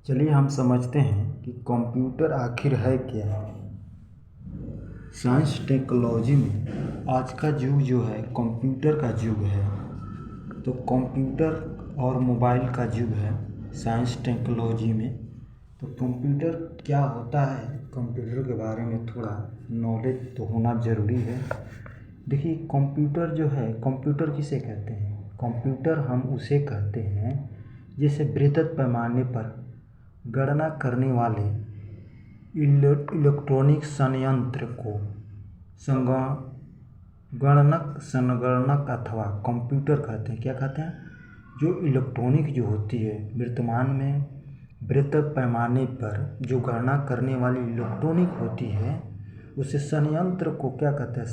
चलिए हम समझते हैं कि कंप्यूटर आखिर है क्या। साइंस टेक्नोलॉजी में आज का युग जो है कंप्यूटर का युग है। तो कंप्यूटर और मोबाइल का युग है साइंस टेक्नोलॉजी में। तो कंप्यूटर क्या होता है, कंप्यूटर के बारे में थोड़ा नॉलेज तो होना ज़रूरी है। देखिए कंप्यूटर जो है, कंप्यूटर किसे कहते हैं? कंप्यूटर हम उसे कहते हैं जैसे बृहत पैमाने पर गणना करने वाले इलेक्ट्रॉनिक संयंत्र को संगणक अथवा कंप्यूटर कहते हैं। क्या कहते हैं? जो इलेक्ट्रॉनिक जो होती है वर्तमान में बृहत पैमाने पर जो गणना करने वाली इलेक्ट्रॉनिक होती है उसे संयंत्र को क्या कहते हैं?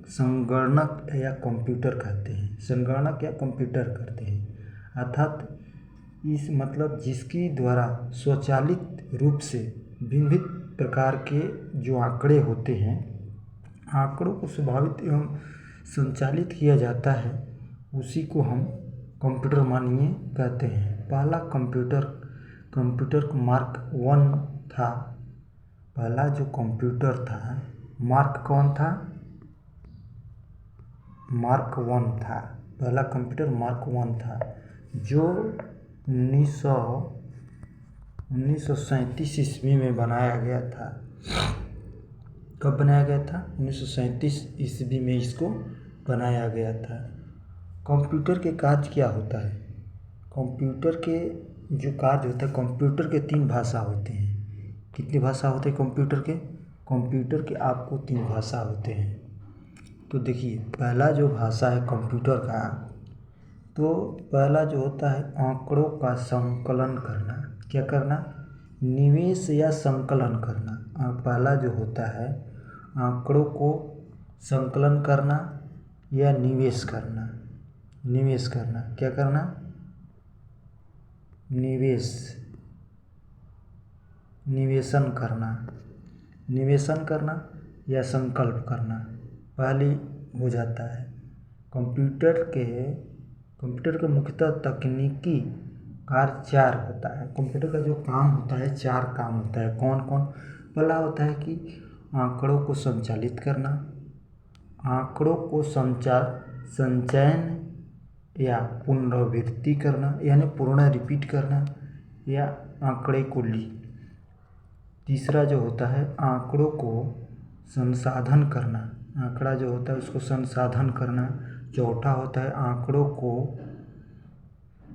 संगणक या कंप्यूटर कहते हैं। संगणक या कंप्यूटर कहते हैं। अर्थात इस मतलब जिसकी द्वारा स्वचालित रूप से विभिन्न प्रकार के जो आंकड़े होते हैं, आंकड़ों को स्वाभाविक एवं संचालित किया जाता है, उसी को हम कंप्यूटर मानिए कहते हैं। पहला कंप्यूटर मार्क 1 था। पहला जो कंप्यूटर था मार्क कौन था? मार्क 1 था। पहला कंप्यूटर मार्क 1 था जो 1937 ईस्वी में बनाया गया था। कब बनाया गया था? 1937 ईस्वी में इसको बनाया गया था। कंप्यूटर के कार्य क्या होता है? कंप्यूटर के जो कार्य होता है, कंप्यूटर के 3 भाषा होते हैं। कितनी भाषा होते हैं कंप्यूटर के? कंप्यूटर के आपको 3 भाषा होते हैं। तो देखिए पहला जो भाषा है कंप्यूटर का, तो पहला जो होता है आंकड़ों का संकलन करना। क्या करना? निवेश या संकलन करना। पहला जो होता है आंकड़ों को संकलन करना या निवेश करना। क्या करना? निवेशन करना या संकल्प करना पहली हो जाता है। कंप्यूटर के मुख्यतः तकनीकी कार्य 4 होता है। कंप्यूटर का जो काम होता है 4 काम होता है। कौन कौन? पहला होता है कि आंकड़ों को संचालित करना, आंकड़ों को संचयन या पुनरावृत्ति करना, यानी पुनः रिपीट करना या आंकड़े को तीसरा जो होता है आंकड़ों को संसाधन करना। आंकड़ा जो होता है उसको संसाधन करना। चौथा होता है आंकड़ों को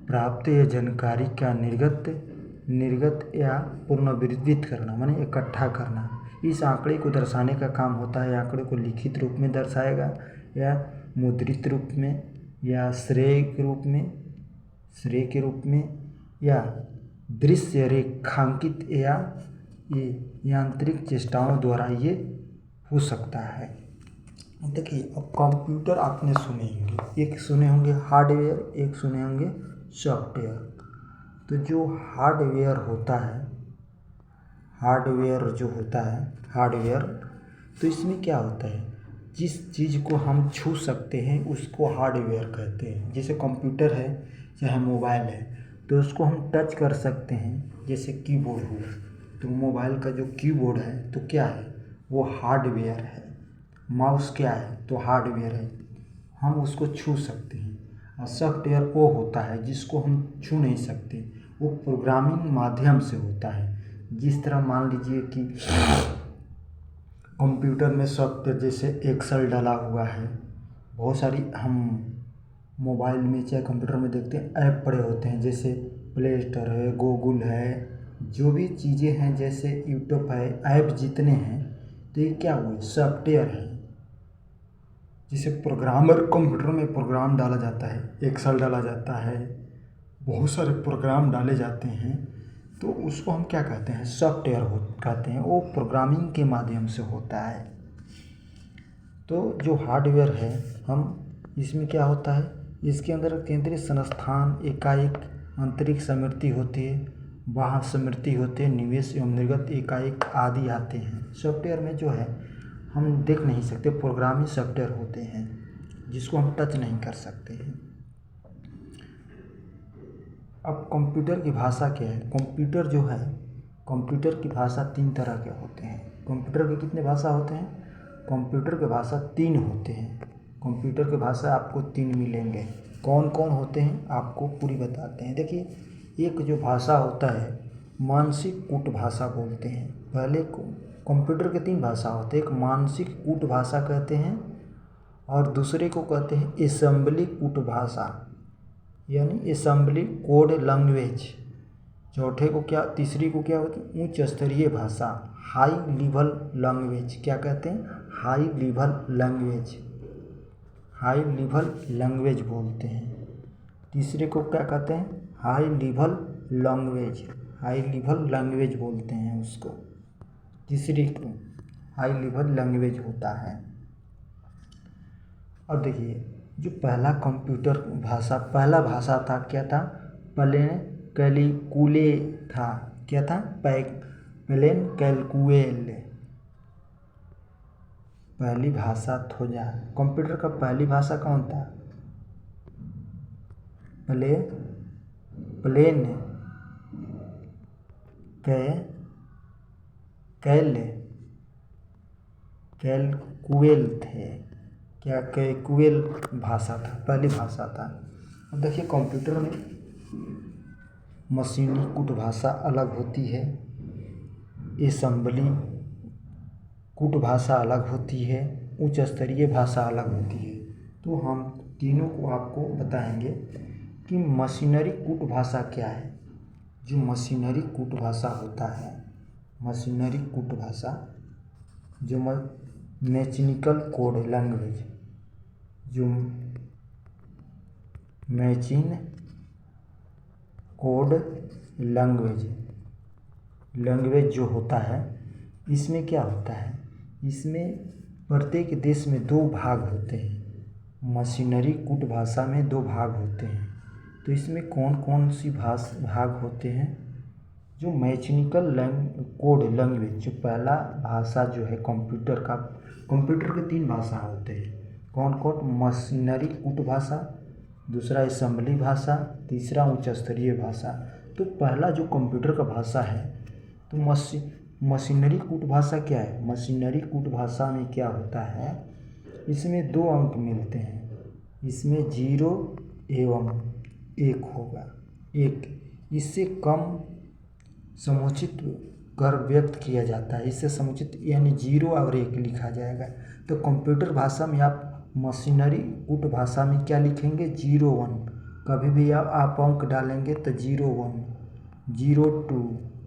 प्राप्त या जानकारी का निर्गत या पुनर्वितरित करना, माने इकट्ठा करना। इस आंकड़े को दर्शाने का काम होता है। आंकड़े को लिखित रूप में दर्शाएगा या मुद्रित रूप में या श्रेय के रूप में या दृश्य रेखांकित या यांत्रिक चेष्टाओं द्वारा ये हो सकता है। देखिए अब कंप्यूटर आपने एक सुने होंगे हार्डवेयर, एक सुने होंगे सॉफ्टवेयर। तो जो हार्डवेयर तो इसमें क्या होता है? जिस चीज़ को हम छू सकते हैं उसको हार्डवेयर कहते हैं। जैसे कंप्यूटर है चाहे मोबाइल है तो उसको हम टच कर सकते हैं, जैसे कीबोर्ड हो। तो मोबाइल का जो कीबोर्ड है तो क्या है? वो हार्डवेयर है। माउस क्या है? तो हार्डवेयर है, हम उसको छू सकते हैं। और सॉफ्टवेयर वो होता है जिसको हम छू नहीं सकते, वो प्रोग्रामिंग माध्यम से होता है। जिस तरह मान लीजिए कि कंप्यूटर में सॉफ्टवेयर जैसे एक्सेल डाला हुआ है, बहुत सारी हम मोबाइल में चाहे कंप्यूटर में देखते हैं ऐप पड़े होते हैं, जैसे प्ले स्टोर है, गूगल है, जो भी चीज़ें हैं जैसे यूट्यूब है, ऐप जितने हैं तो ये क्या हुए? सॉफ्टवेयर है। जिसे प्रोग्रामर कंप्यूटर में प्रोग्राम डाला जाता है, एक्सेल डाला जाता है, बहुत सारे प्रोग्राम डाले जाते हैं, तो उसको हम क्या कहते हैं? सॉफ्टवेयर कहते हैं। वो प्रोग्रामिंग के माध्यम से होता है। तो जो हार्डवेयर है इसमें क्या होता है? इसके अंदर केंद्रीय संस्थान, इकाई, आंतरिक स्मृति होती है, बाह्य स्मृति होती है, निवेश एवं निर्गत इकाई आदि आते हैं। सॉफ्टवेयर में जो है हम देख नहीं सकते, प्रोग्रामिंग सॉफ्टवेयर होते हैं जिसको हम टच नहीं कर सकते हैं। अब कंप्यूटर की भाषा क्या है? कंप्यूटर जो है, कंप्यूटर की भाषा 3 तरह के होते हैं। कंप्यूटर के कितने भाषा होते हैं? कंप्यूटर के भाषा 3 होते हैं। कंप्यूटर के भाषा आपको 3 मिलेंगे। कौन कौन होते हैं आपको पूरी बताते हैं। देखिए, एक जो भाषा होता है मानसिक कूट भाषा बोलते हैं। पहले कंप्यूटर के 3 भाषा होते हैं। एक मानसिक कूट भाषा कहते हैं और दूसरे को कहते हैं असेंबली कूट भाषा, यानी असेंबली कोड लैंग्वेज। चौथे को क्या, तीसरी को क्या होती है? उच्च स्तरीय भाषा, हाई लेवल लैंग्वेज। क्या कहते हैं? High level language, high level language बोलते हैं। तीसरे को क्या कहते हैं? High level language, high level language बोलते हैं उसको। तीसरी को हाई लेवल लैंग्वेज होता है। अब देखिए, जो पहला कंप्यूटर भाषा, पहला भाषा था क्या था? प्लेन कैलकुले था। क्या था? प्लेन कैलकुले पहली भाषा खोजा। कंप्यूटर का पहली भाषा कौन था? प्लेन कैलकुलेल थे। क्या? कैलकुलेल भाषा था, पहली भाषा था। अब देखिए, कंप्यूटर में मशीनी कूट भाषा अलग होती है, असेंबली कूट भाषा अलग होती है, उच्च स्तरीय भाषा अलग होती है। तो हम तीनों को आपको बताएंगे कि मशीनरी कूट भाषा क्या है। जो मशीनरी कूट भाषा होता है, मशीनरी कूट भाषा, जो मैकेनिकल कोड लैंग्वेज, जो मैचिन कोड लैंग्वेज जो होता है, इसमें क्या होता है? इसमें प्रत्येक देश में 2 भाग होते हैं। मशीनरी कूट भाषा में 2 भाग होते हैं। तो इसमें कौन कौन सी भाग होते हैं? जो मैकेनिकल कोड लैंग्वेज, जो पहला भाषा जो है कंप्यूटर का, कंप्यूटर के 3 भाषा होते हैं। कौन कौन? मशीनरी कूट भाषा, दूसरा असेंबली भाषा, तीसरा उच्च स्तरीय भाषा। तो पहला जो कंप्यूटर का भाषा है, तो मशीनरी कूट भाषा क्या है? मशीनरी कूट भाषा में क्या होता है? इसमें 2 अंक मिलते हैं। इसमें 0 एवं 1 होगा। 1 इससे कम समुचित कर व्यक्त किया जाता है। इससे समुचित यानी 0 और 1 लिखा जाएगा। तो कंप्यूटर भाषा में आप मशीनरी कूट भाषा में क्या लिखेंगे? 0 1। कभी भी आप अंक डालेंगे तो 0 1, 0 2,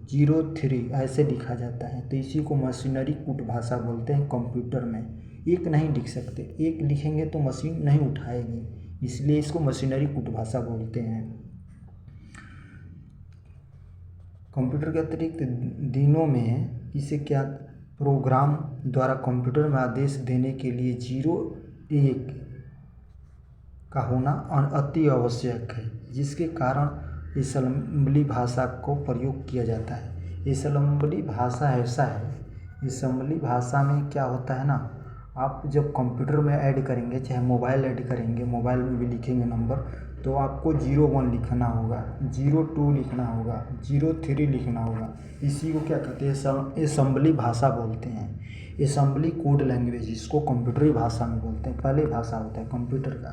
0 3 ऐसे लिखा जाता है। तो इसी को मशीनरी कूट भाषा बोलते हैं। कंप्यूटर में 1 नहीं लिख सकते, 1 लिखेंगे तो मशीन नहीं उठाएगी, इसलिए इसको मशीनरी कूट भाषा बोलते हैं। कंप्यूटर के अतिरिक्त दिनों में इसे क्या, प्रोग्राम द्वारा कंप्यूटर में आदेश देने के लिए 0 1 का होना अति आवश्यक है, जिसके कारण असेंबली भाषा को प्रयोग किया जाता है। असेंबली भाषा ऐसा है, असेंबली भाषा में क्या होता है ना, आप जब कंप्यूटर में ऐड करेंगे, चाहे मोबाइल ऐड करेंगे, मोबाइल में भी लिखेंगे नंबर, तो आपको 0 1 लिखना होगा, 0 2 लिखना होगा, 0 3 लिखना होगा। इसी को क्या कहते हैं? असेंबली भाषा बोलते हैं। असेंबली कोड लैंग्वेज, इसको कंप्यूटरी भाषा में बोलते हैं। पहले भाषा होता है कंप्यूटर का।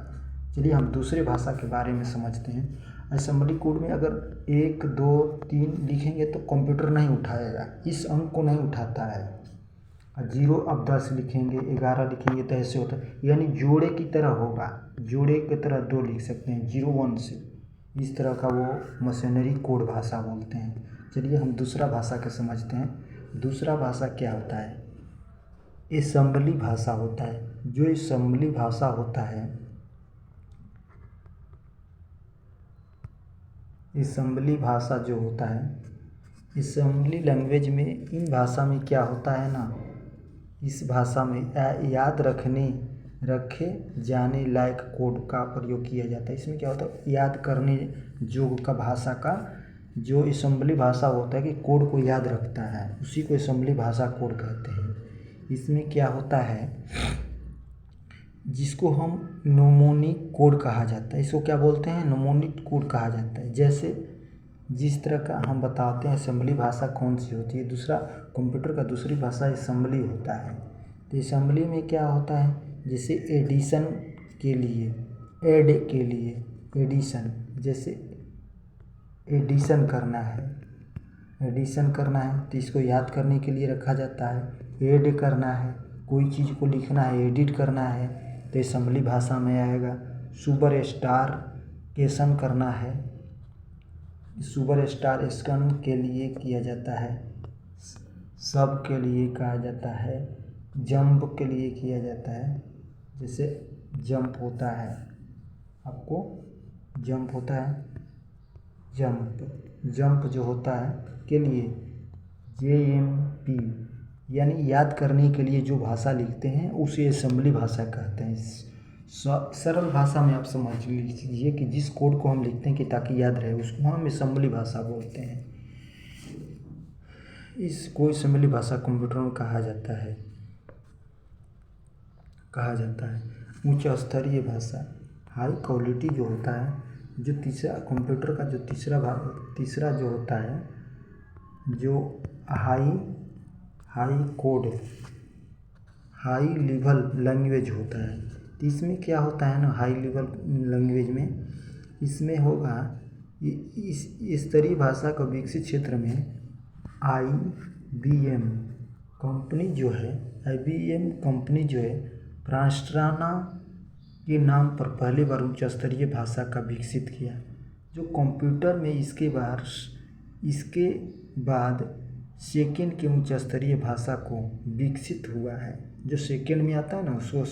चलिए हम दूसरे भाषा के बारे में समझते हैं। असेंबली कोड में अगर 1 2 3 लिखेंगे तो कंप्यूटर नहीं उठाएगा, इस अंक को नहीं उठाता है। 0 अब 10 लिखेंगे, 11 लिखेंगे तो ऐसे होता है, यानी जोड़े की तरह होगा, जोड़े की तरह 2 लिख सकते हैं 0 1 से। इस तरह का वो मशीनरी कोड भाषा बोलते हैं। चलिए हम दूसरा भाषा के समझते हैं। दूसरा भाषा क्या होता है? असेंबली भाषा होता है। जो असेंबली भाषा होता है, असेंबली भाषा जो होता है, असेंबली लैंग्वेज में, इन भाषा में क्या होता है ना, इस भाषा में याद रखे जाने लायक कोड का प्रयोग किया जाता है। इसमें क्या होता है? याद करने योग्य का भाषा का जो असेंबली भाषा होता है कि कोड को याद रखता है, उसी को असेंबली भाषा कोड कहते हैं। इसमें क्या होता है? जिसको हम नोमोनिक कोड कहा जाता है। इसको क्या बोलते हैं? नोमोनिक कोड कहा जाता है। जैसे जिस तरह का हम बताते हैं असेंबली भाषा कौन सी होती है, दूसरा कंप्यूटर का दूसरी भाषा असेंबली होता है। तो असेंबली में क्या होता है, जैसे एडिशन के लिए, ऐड के लिए एडिशन, जैसे एडिशन करना है, एडिशन करना है तो इसको याद करने के लिए रखा जाता है। ऐड करना है, कोई चीज़ को लिखना है, एडिट करना है तो असेंबली भाषा में आएगा। सुपर स्टार केशन करना है, सुपर स्टार स्कैन के लिए किया जाता है, सब के लिए कहा जाता है, जंप के लिए किया जाता है। जैसे जंप होता है, आपको जंप होता है, जंप जो होता है के लिए JMP, यानी याद करने के लिए जो भाषा लिखते हैं उसे असेंबली भाषा कहते हैं। सरल भाषा में आप समझ लीजिए कि जिस कोड को हम लिखते हैं कि ताकि याद रहे उसको हम असेंबली भाषा बोलते हैं। इसको असेंबली भाषा कंप्यूटर में कहा जाता है उच्च स्तरीय भाषा। हाई क्वालिटी जो होता है, जो तीसरा कंप्यूटर का जो तीसरा जो होता है, जो high code high level language होता है। तो इसमें क्या होता है ना, हाई लेवल लैंग्वेज में इसमें होगा इस स्तरीय भाषा का विकसित क्षेत्र में IBM कंपनी जो है, IBM कंपनी जो है प्रास्ट्राना के नाम पर पहली बार उच्च स्तरीय भाषा का विकसित किया। जो कंप्यूटर में इसके बाद सेकेंड के उच्च स्तरीय भाषा को विकसित हुआ है। जो सेकेंड में आता है ना उसको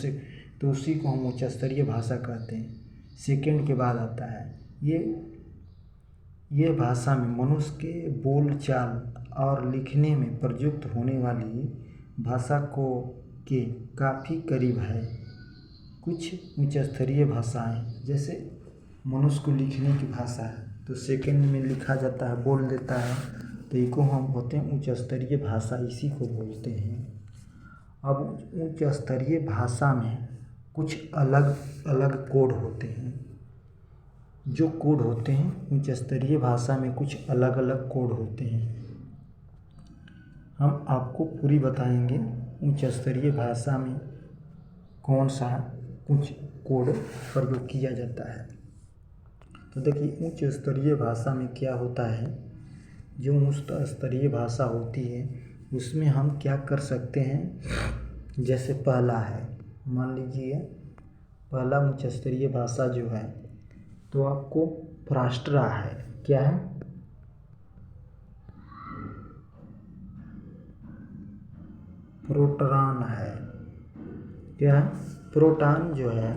तो उसी को हम उच्च स्तरीय भाषा कहते हैं। सेकेंड के बाद आता है ये भाषा में मनुष्य के बोलचाल और लिखने में प्रयुक्त होने वाली भाषा के काफ़ी करीब है। कुछ उच्च स्तरीय भाषाएं जैसे मनुष्य को लिखने की भाषा है तो सेकेंड में लिखा जाता है, बोल देता है, तो इनको हम बोलते हैं उच्च स्तरीय भाषा, इसी को बोलते हैं। अब उच्च स्तरीय भाषा में कुछ अलग अलग कोड होते हैं। जो कोड होते हैं उच्च स्तरीय भाषा में कुछ अलग अलग कोड होते हैं। हम आपको पूरी बताएंगे उच्च स्तरीय भाषा में कौन सा कुछ कोड प्रयोग किया जाता है। तो देखिए उच्च स्तरीय भाषा में क्या होता है, जो उच्च स्तरीय भाषा होती है उसमें हम क्या कर सकते हैं। जैसे पहला है, मान लीजिए पहला उच्च स्तरीय भाषा जो है तो आपको फ्रास्ट्रा है। क्या है? प्रोटॉन है। क्या है? प्रोटॉन जो है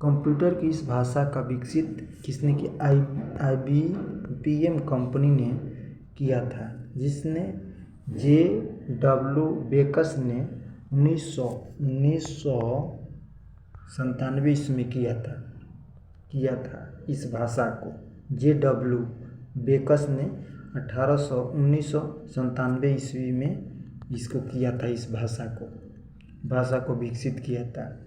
कंप्यूटर की इस भाषा का विकसित किसने किया? IBM कंपनी ने किया था, जिसने JW बेकस ने 1997 ईस्वी में किया था इस भाषा को। JW बेकस ने 1997 ईस्वी में इसको किया था, इस भाषा को विकसित किया था।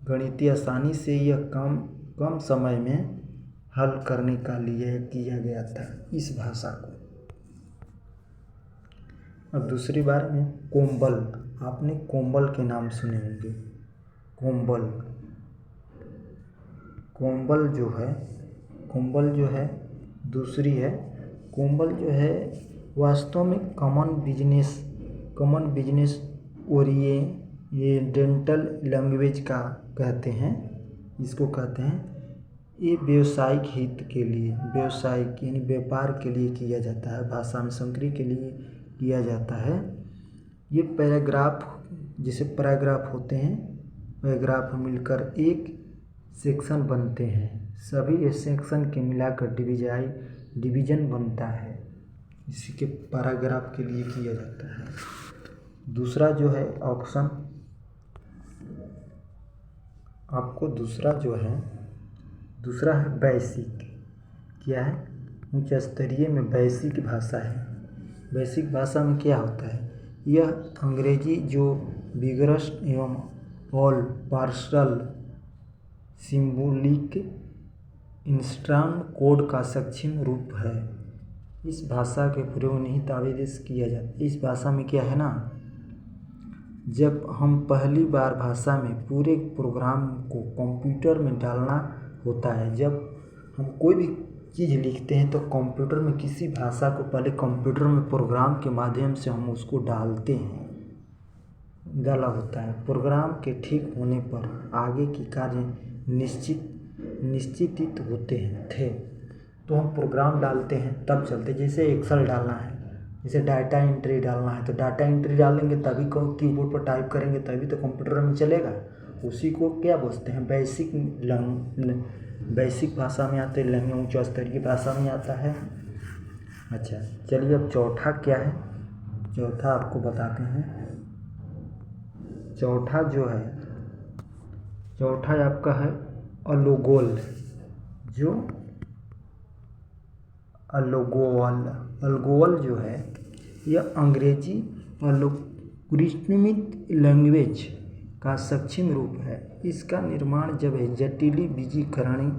गणितीय आसानी से यह कम समय में हल करने का लिए किया गया था इस भाषा को। अब दूसरी बार में कोम्बल, आपने कोम्बल के नाम सुने होंगे। कोम्बल जो है दूसरी है। कोम्बल जो है वास्तव में कॉमन बिजनेस ओरिएंटेड लैंग्वेज का कहते हैं, इसको कहते हैं। ये व्यावसायिक हित के लिए, यानी व्यापार के लिए किया जाता है, भाषा में संक्रिय के लिए किया जाता है। ये जैसे पैराग्राफ होते हैं, पैराग्राफ मिलकर एक सेक्शन बनते हैं। सभी सेक्शन के मिलाकर डिवीजन बनता है, इसी के पैराग्राफ के लिए किया जाता है। दूसरा जो है ऑप्शन, आपको दूसरा है बेसिक। क्या है? उच्च स्तरीय में बेसिक भाषा है। बेसिक भाषा में क्या होता है? यह अंग्रेजी जो विगरस एवं all parcel symbolic instruction code का सक्षम रूप है। इस भाषा के प्रयोग निहित आदेश किया जाता है। इस भाषा में क्या है ना, जब हम पहली बार भाषा में पूरे प्रोग्राम को कंप्यूटर में डालना होता है, जब हम कोई भी चीज़ लिखते हैं तो कंप्यूटर में किसी भाषा को पहले कंप्यूटर में प्रोग्राम के माध्यम से हम उसको डालते हैं, डाला होता है। प्रोग्राम के ठीक होने पर आगे की कार्य निश्चित होते थे। तो हम प्रोग्राम डालते हैं तब चलते, जैसे एक्सेल डालना है, जैसे डाटा एंट्री डालना है तो डाटा एंट्री डालेंगे तभी कीबोर्ड पर टाइप करेंगे तभी तो कंप्यूटर में चलेगा। उसी को क्या बोलते हैं, बेसिक भाषा में आते हैं, उच्च स्तरीय भाषा में आता है। अच्छा चलिए, अब चौथा क्या है, चौथा आपको बताते हैं। चौथा जो है, चौथा आपका है अलोगोल। जो अलोगोल जो है, यह अंग्रेजी अल्गोरिथमिक लैंग्वेज का सक्षम रूप है। इसका निर्माण जब जटिल बीजीकरण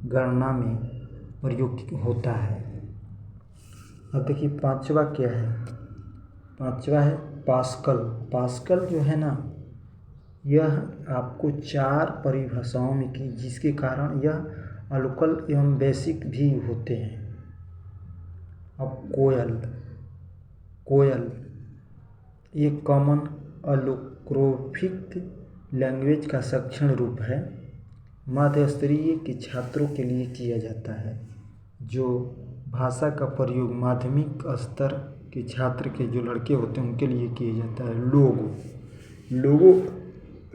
गणना में प्रयोग होता है। अब देखिए पांचवा क्या है, पांचवा है पास्कल। पास्कल जो है ना, यह आपको 4 परिभाषाओं में की, जिसके कारण यह अलोकल एवं बेसिक भी होते हैं। अब कोयल एक कॉमन अलोग्राफिक लैंग्वेज का सक्षम रूप है। मध्य स्तरीय के छात्रों के लिए किया जाता है। जो भाषा का प्रयोग माध्यमिक स्तर के छात्र के जो लड़के होते हैं उनके लिए किया जाता है।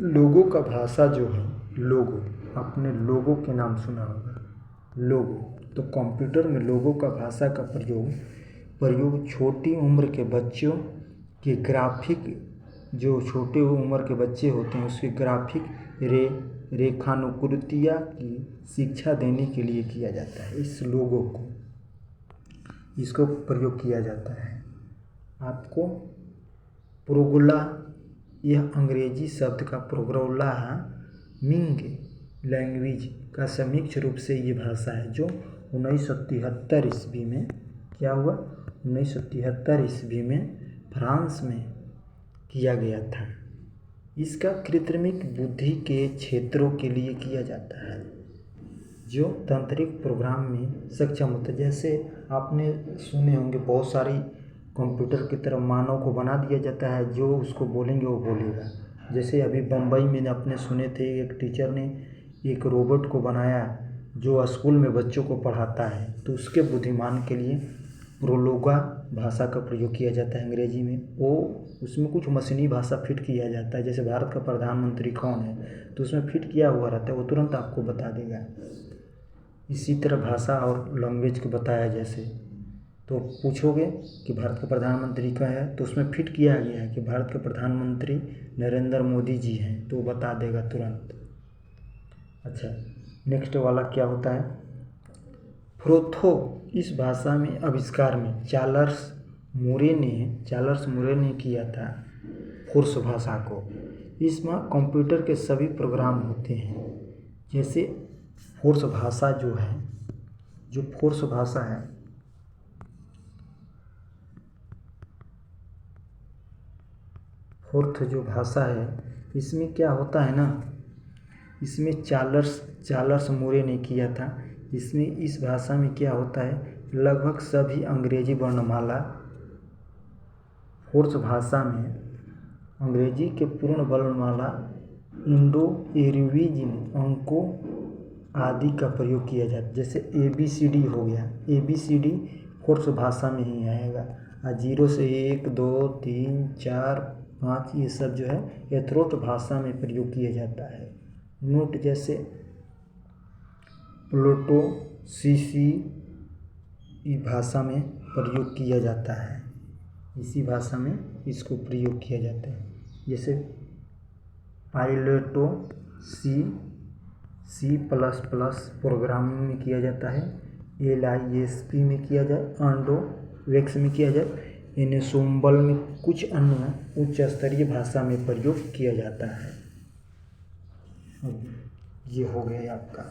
लोगो का भाषा जो है, लोगो, आपने लोगो के नाम सुना होगा, लोगो। तो कंप्यूटर में लोगो का भाषा का प्रयोग छोटी उम्र के बच्चों के ग्राफिक, जो छोटे उम्र के बच्चे होते हैं उसके ग्राफिक रेखानुकृतियाँ की शिक्षा देने के लिए किया जाता है। इस लोगो को, इसको प्रयोग किया जाता है। आपको प्रोग्रामिंग, यह अंग्रेजी शब्द का प्रोग्रामिंग लैंग्वेज का संयुक्त रूप से ये भाषा है, जो 1973 ईस्वी में क्या हुआ, 1973 ईस्वी में फ्रांस में किया गया था। इसका कृत्रिमिक बुद्धि के क्षेत्रों के लिए किया जाता है, जो तांत्रिक प्रोग्राम में सक्षम होता है। जैसे आपने सुने होंगे बहुत सारी कंप्यूटर की तरह मानव को बना दिया जाता है, जो उसको बोलेंगे वो बोलेगा। जैसे अभी बम्बई में अपने सुने थे, एक टीचर ने एक रोबोट को बनाया जो स्कूल में बच्चों को पढ़ाता है, तो उसके बुद्धिमान के लिए प्रोलोगा भाषा का प्रयोग किया जाता है अंग्रेजी में। वो उसमें कुछ मशीनी भाषा फिट किया जाता है। जैसे भारत का प्रधानमंत्री कौन है, तो उसमें फिट किया हुआ रहता है, वो तुरंत आपको बता देगा। इसी तरह भाषा और लैंग्वेज को बताया, जैसे तो पूछोगे कि भारत का प्रधानमंत्री का है, तो उसमें फिट किया गया है कि भारत के प्रधानमंत्री नरेंद्र मोदी जी हैं, तो वो बता देगा तुरंत। अच्छा, नेक्स्ट वाला क्या होता है, फ्रोथो। इस भाषा में आविष्कार में चार्ल्स मूरे ने किया था फोर्स भाषा को। इसमें कंप्यूटर के सभी प्रोग्राम होते हैं। जैसे फोर्स भाषा जो है, जो फोर्स भाषा है, फोर्थ जो भाषा है, इसमें क्या होता है ना, इसमें चार्ल्स मूरे ने किया था। इसमें इस भाषा में क्या होता है, लगभग सभी अंग्रेजी वर्णमाला, फोर्स भाषा में अंग्रेजी के पूर्ण वर्णमाला, इंडो यूरोपीयन अंकों आदि का प्रयोग किया जाता है। जैसे ABCD हो गया, ABCD फोर्स भाषा में ही आएगा। 0 से 1 2 3 4 5 ये सब जो है यथोक्त भाषा में प्रयोग किया जाता है। नोट जैसे प्लूटो CC भाषा में प्रयोग किया जाता है, इसी भाषा में इसको प्रयोग किया जाता है। जैसे पाइलेटो C++ प्रोग्रामिंग में किया जाता है, LISP में किया जाए, आंडो वेक्स में किया जाए, एनसेम्बल में कुछ अन्य उच्च स्तरीय भाषा में प्रयोग किया जाता है। ये हो गया आपका।